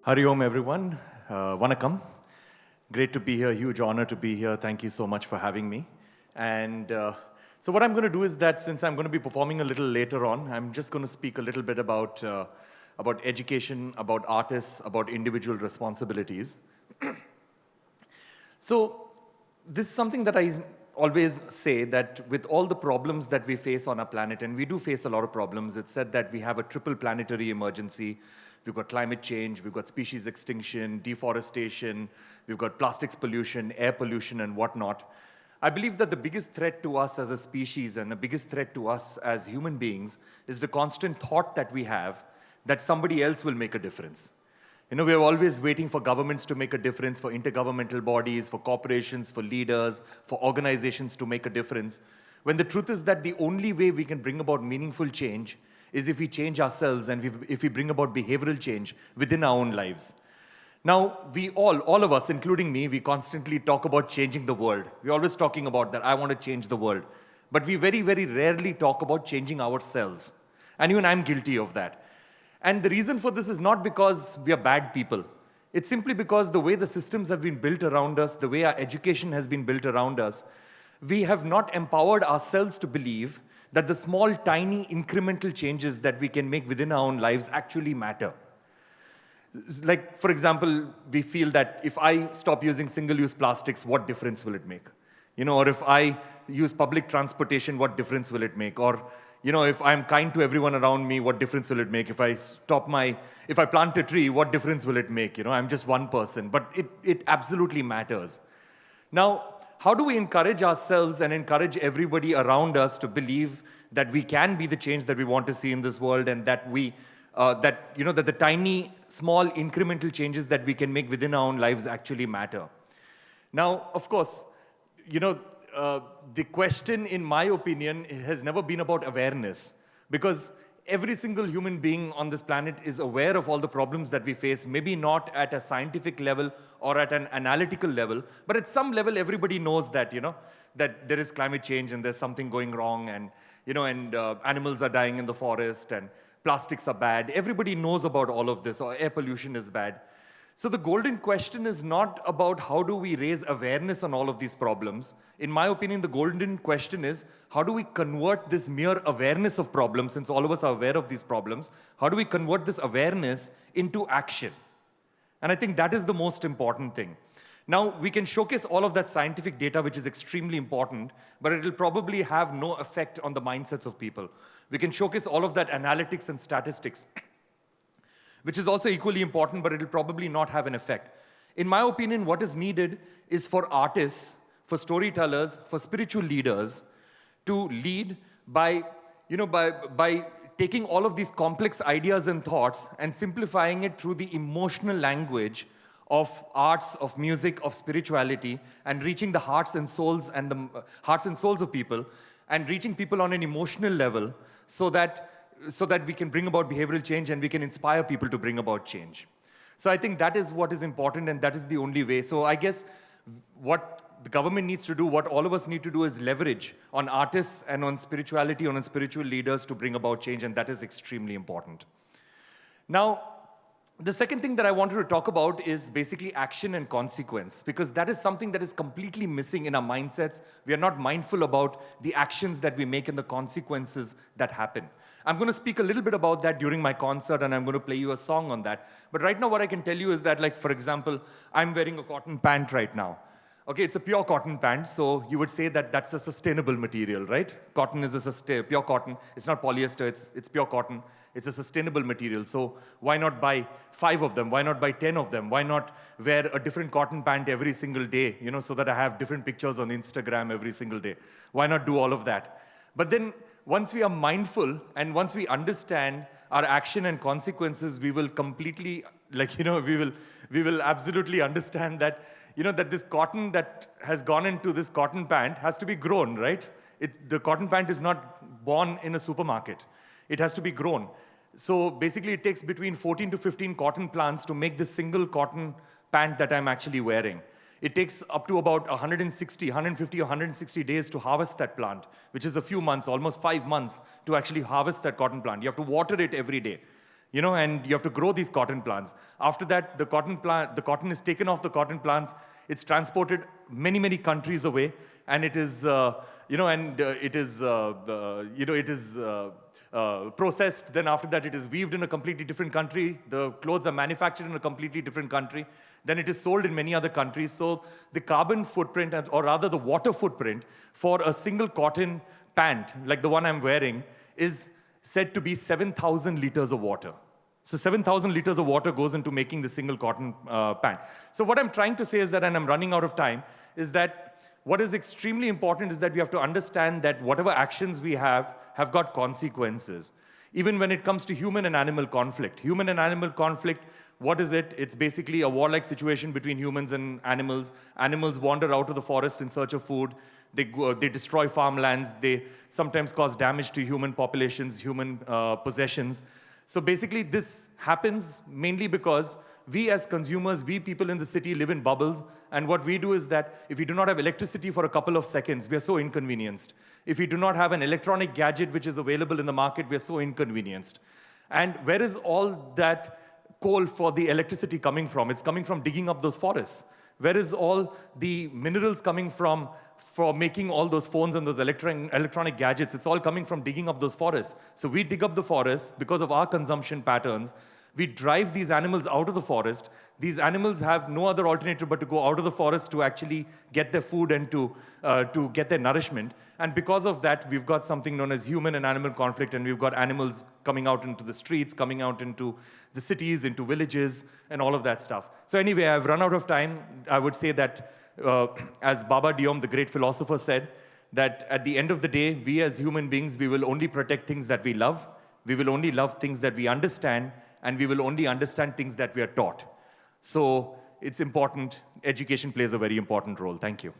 Hari Om, everyone. Vanakkam. Great to be here. Huge honor to be here. Thank you so much for having me. And so what I'm going to do is that since I'm going to be performing a little later on, I'm just going to speak a little bit about education, about artists, about individual responsibilities. So this is something that I always say, that with all the problems that we face on our planet, and we do face a lot of problems, it's said that we have a triple planetary emergency. We've got climate change, we've got species extinction, deforestation, we've got plastics pollution, air pollution, and whatnot. I believe that the biggest threat to us as a species and the biggest threat to us as human beings is the constant thought that we have that somebody else will make a difference. You know, we're always waiting for governments to make a difference, for intergovernmental bodies, for corporations, for leaders, for organizations to make a difference, when the truth is that the only way we can bring about meaningful change is if we change ourselves and if we bring about behavioral change within our own lives. Now, we all of us, including me, we constantly talk about changing the world. We're always talking about that, I want to change the world. But we very, very rarely talk about changing ourselves. And even I'm guilty of that. And the reason for this is not because we are bad people. It's simply because the way the systems have been built around us, the way our education has been built around us, we have not empowered ourselves to believe that the small, tiny, incremental changes that we can make within our own lives actually matter. Like, for example, we feel that if I stop using single-use plastics, what difference will it make? You know, or if I use public transportation, what difference will it make? Or, you know, if I'm kind to everyone around me, what difference will it make? If I plant a tree, what difference will it make? You know, I'm just one person, but it absolutely matters. Now, how do we encourage ourselves and encourage everybody around us to believe that we can be the change that we want to see in this world, and that that the tiny, small, incremental changes that we can make within our own lives actually matter? Now, of course, you know, the question, in my opinion, has never been about awareness, because every single human being on this planet is aware of all the problems that we face, maybe not at a scientific level or at an analytical level, but at some level everybody knows that, you know, that there is climate change and there's something going wrong, and, you know, and animals are dying in the forest and plastics are bad. Everybody knows about all of this, or air pollution is bad. So the golden question is not about how do we raise awareness on all of these problems. In my opinion, the golden question is, how do we convert this mere awareness of problems, since all of us are aware of these problems, how do we convert this awareness into action? And I think that is the most important thing. Now, we can showcase all of that scientific data, which is extremely important, but it will probably have no effect on the mindsets of people. We can showcase all of that analytics and statistics, which is also equally important, but it will probably not have an effect. In my opinion, what is needed is for artists, for storytellers, for spiritual leaders to lead by taking all of these complex ideas and thoughts and simplifying it through the emotional language of arts, of music, of spirituality, and reaching the hearts and souls of people, and reaching people on an emotional level so that we can bring about behavioral change and we can inspire people to bring about change. So I think that is what is important, and that is the only way. So I guess what the government needs to do, what all of us need to do, is leverage on artists and on spirituality, on spiritual leaders to bring about change, and that is extremely important. Now, the second thing that I wanted to talk about is basically action and consequence, because that is something that is completely missing in our mindsets. We are not mindful about the actions that we make and the consequences that happen. I'm going to speak a little bit about that during my concert, and I'm going to play you a song on that. But right now what I can tell you is that, like, for example, I'm wearing a cotton pant right now. Okay, it's a pure cotton pant, so you would say that that's a sustainable material, right? Cotton is pure cotton. It's not polyester, it's pure cotton. It's a sustainable material, so why not buy 5 of them? Why not buy 10 of them? Why not wear a different cotton pant every single day, you know, so that I have different pictures on Instagram every single day? Why not do all of that? But then, once we are mindful and once we understand our action and consequences, we will completely, like, you know, we will absolutely understand that, you know, that this cotton that has gone into this cotton pant has to be grown, right? The cotton pant is not born in a supermarket. It has to be grown. So basically it takes between 14 to 15 cotton plants to make this single cotton pant that I'm actually wearing. It takes up to about 150 or 160 days to harvest that plant, which is a few months, almost 5 months, to actually harvest that cotton plant. You have to water it every day. and you have to grow these cotton plants. After that, the cotton is taken off the cotton plants, it's transported many, many countries away, and it is, processed. Then after that, it is weaved in a completely different country. The clothes are manufactured in a completely different country. Then it is sold in many other countries. So the carbon footprint, or rather the water footprint, for a single cotton pant, like the one I'm wearing, is said to be 7,000 liters of water. So 7,000 liters of water goes into making the single cotton pant. So what I'm trying to say is that, and I'm running out of time, is that what is extremely important is that we have to understand that whatever actions we have got consequences. Even when it comes to human and animal conflict. Human and animal conflict, what is it? It's basically a warlike situation between humans and animals. Animals wander out of the forest in search of food. They destroy farmlands. They sometimes cause damage to human populations, human possessions. So basically, this happens mainly because we as consumers, we people in the city live in bubbles. And what we do is that if we do not have electricity for a couple of seconds, we are so inconvenienced. If we do not have an electronic gadget which is available in the market, we are so inconvenienced. And where is all that coal for the electricity coming from? It's coming from digging up those forests. Where is all the minerals coming from for making all those phones and those electronic gadgets? It's all coming from digging up those forests. So we dig up the forests because of our consumption patterns. We drive these animals out of the forest. These animals have no other alternative but to go out of the forest to actually get their food and to get their nourishment. And because of that, we've got something known as human and animal conflict, and we've got animals coming out into the streets, coming out into the cities, into villages, and all of that stuff. So anyway, I've run out of time. I would say that, as Baba Diom, the great philosopher, said, that at the end of the day, we as human beings, we will only protect things that we love. We will only love things that we understand, and we will only understand things that we are taught. So it's important. Education plays a very important role. Thank you.